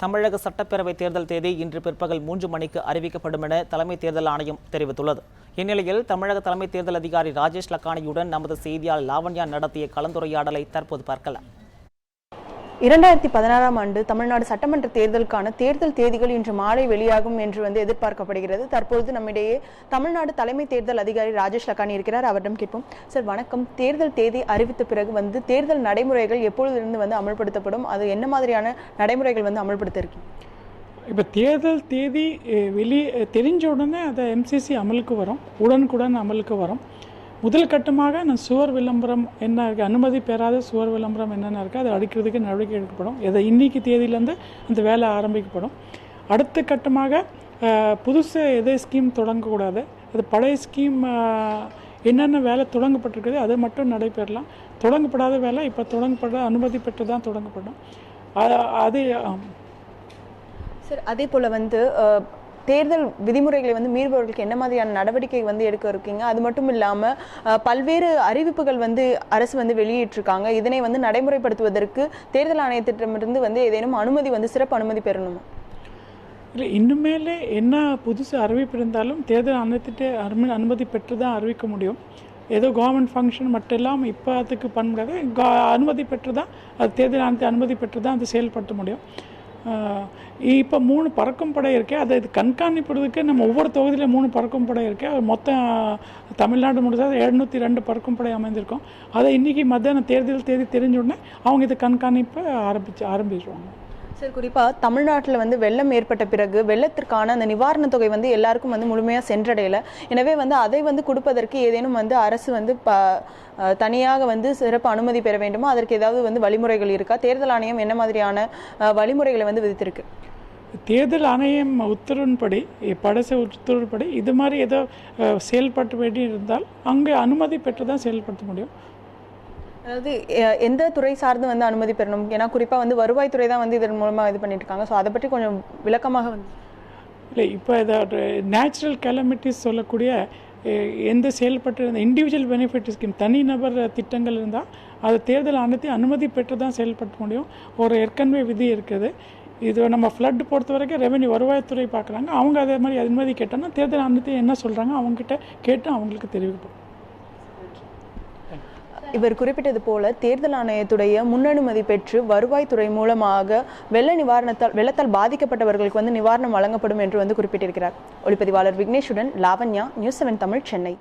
தமிழக சட்டப்பேரவை தேர்தல் தேதி இன்று பிற்பகல் 3 மணிக்கு அறிவிக்கப்படும் என தலைமை தேர்தல் ஆணையம் தெரிவித்துள்ளது. இந்நிலையில் தமிழக தலைமை தேர்தல் அதிகாரி ராஜேஷ் லக்கானியுடன் நமது செய்தியாளர் லாவண்யா நடத்திய கலந்துரையாடலை தற்போது பார்க்கலாம். 2016ஆம் ஆண்டு தமிழ்நாடு சட்டமன்ற தேர்தலுக்கான தேர்தல் தேதிகள் இன்று மாலை வெளியாகும் என்று எதிர்பார்க்கப்படுகிறது. தற்பொழுது நம்மிடையே தமிழ்நாடு தலைமை தேர்தல் அதிகாரி ராஜேஷ் லக்கானி இருக்கிறார். அவரிடம் கேட்போம். சார் வணக்கம். தேர்தல் தேதி அறிவித்த பிறகு தேர்தல் நடைமுறைகள் எப்பொழுதிலிருந்து அமல்படுத்தப்படும்? அது என்ன மாதிரியான நடைமுறைகள் அமல்படுத்த இருக்கு? இப்போ தேர்தல் தேதி தெரிஞ்ச உடனே அதை எம்சிசி அமலுக்கு வரும், உடனுக்குடன் அமலுக்கு வரும். முதல் கட்டமாக சுவர் விளம்பரம் என்ன இருக்குது, அனுமதி பெறாத சுவர் விளம்பரம் என்னென்ன இருக்குது அதை அடிக்கிறதுக்கு நடவடிக்கை எடுக்கப்படும். இதை இன்னைக்கு தேதியிலேருந்து அந்த வேலை ஆரம்பிக்கப்படும். அடுத்த கட்டமாக புதுசு எதே ஸ்கீம் தொடங்கக்கூடாது, அது பழைய ஸ்கீம் என்னென்ன வேலை தொடங்கப்பட்டிருக்குது அது மட்டும் நடைபெறலாம். தொடங்கப்படாத வேலை இப்போ அனுமதி பெற்று தான் தொடங்கப்படும். அது சார் அதே போல் தேர்தல் விதிமுறைகளை மீறுபவர்களுக்கு என்ன மாதிரியான நடவடிக்கை எடுக்க இருக்கீங்க? அது மட்டும் இல்லாமல் பல்வேறு அறிவிப்புகள் அரசு வெளியிட்டிருக்காங்க. இதனை நடைமுறைப்படுத்துவதற்கு தேர்தல் ஆணையத்திடமிருந்து ஏதேனும் அனுமதி சிறப்பு அனுமதி பெறணுமா? இல்லை, இன்னுமேலே என்ன புதுசு அறிவிப்பு இருந்தாலும் தேர்தல் ஆணையத்திட்ட அனுமதி பெற்று தான் அறிவிக்க முடியும். ஏதோ கவர்மெண்ட் ஃபங்க்ஷன் மட்டும் இல்லாமல் இப்போ அதுக்கு பண்ண முடியாது. அனுமதி பெற்று தான் அது தேர்தல் ஆணையத்தை அனுமதி பெற்று தான் அது செயல்படுத்த முடியும். இப்போ 3 பறக்கும் படை இருக்குது. அதை கண்காணிப்படுறதுக்கு நம்ம ஒவ்வொரு தொகுதியில் 3 பறக்கும் படை இருக்குது. மொத்தம் தமிழ்நாடு முடிஞ்சால் 702 பறக்கும் படை அமைந்திருக்கும். அதை இன்றைக்கி மத்தியானம் தேர்தல் தேதி தெரிஞ்ச உடனே அவங்க இதை கண்காணிப்பை ஆரம்பிச்சிருவாங்க. சார் குறிப்பாக தமிழ்நாட்டில் வெள்ளம் ஏற்பட்ட பிறகு வெள்ளத்திற்கான அந்த நிவாரணத் தொகை எல்லாருக்கும் முழுமையாக சென்றடையலை. எனவே அதை கொடுப்பதற்கு ஏதேனும் அரசு தனியாக சிறப்பு அனுமதி பெற வேண்டுமா? அதற்கு ஏதாவது வழிமுறைகள் இருக்கா? தேர்தல் ஆணையம் என்ன மாதிரியான வழிமுறைகளை விதித்திருக்கு? தேர்தல் ஆணையம் உத்தரவின்படி, படைச உத்தரவுப்படி இது மாதிரி ஏதோ செயல்பட வேண்டி இருந்தால் அங்கே அனுமதி பெற்று தான் செயல்படுத்த முடியும். அதாவது எந்த துறை சார்ந்து அனுமதி பெறணும்? ஏன்னா குறிப்பாக வருவாய்த்துறை தான் இதன் மூலமாக இது பண்ணிட்டு இருக்காங்க. ஸோ அதை பற்றி கொஞ்சம் விளக்கமாக இல்லை, இப்போ இதை நேச்சுரல் கெலமிட்டிஸ் சொல்லக்கூடிய எந்த செயல்பட்டு இண்டிவிஜுவல் பெனிஃபிட் ஸ்கீம் தனிநபர் திட்டங்கள் இருந்தால் அது தேர்தல் ஆணையத்தை அனுமதி பெற்று தான் செயல்படுத்த முடியும். ஒரு ஏற்கனவே விதி இருக்குது. இது நம்ம ஃப்ளட் பொறுத்த வரைக்கும் ரெவென்யூ வருவாய்த்துறை பார்க்குறாங்க. அவங்க அதே மாதிரி அனுமதி கேட்டோன்னா தேர்தல் ஆணையத்தை என்ன சொல்கிறாங்க அவங்ககிட்ட கேட்டு அவங்களுக்கு தெரிவிக்கப்படும். இவர் குறிப்பிட்டது போல தேர்தல் ஆணையத்துடைய முன்னனுமதி பெற்று வருவாய்த்துறை மூலமாக வெள்ளத்தால் பாதிக்கப்பட்டவர்களுக்கு நிவாரணம் வழங்கப்படும் என்று குறிப்பிட்டிருக்கிறார். ஒளிப்பதிவாளர் விக்னேஷுடன் லாவண்யா, நியூஸ் 7 தமிழ், சென்னை.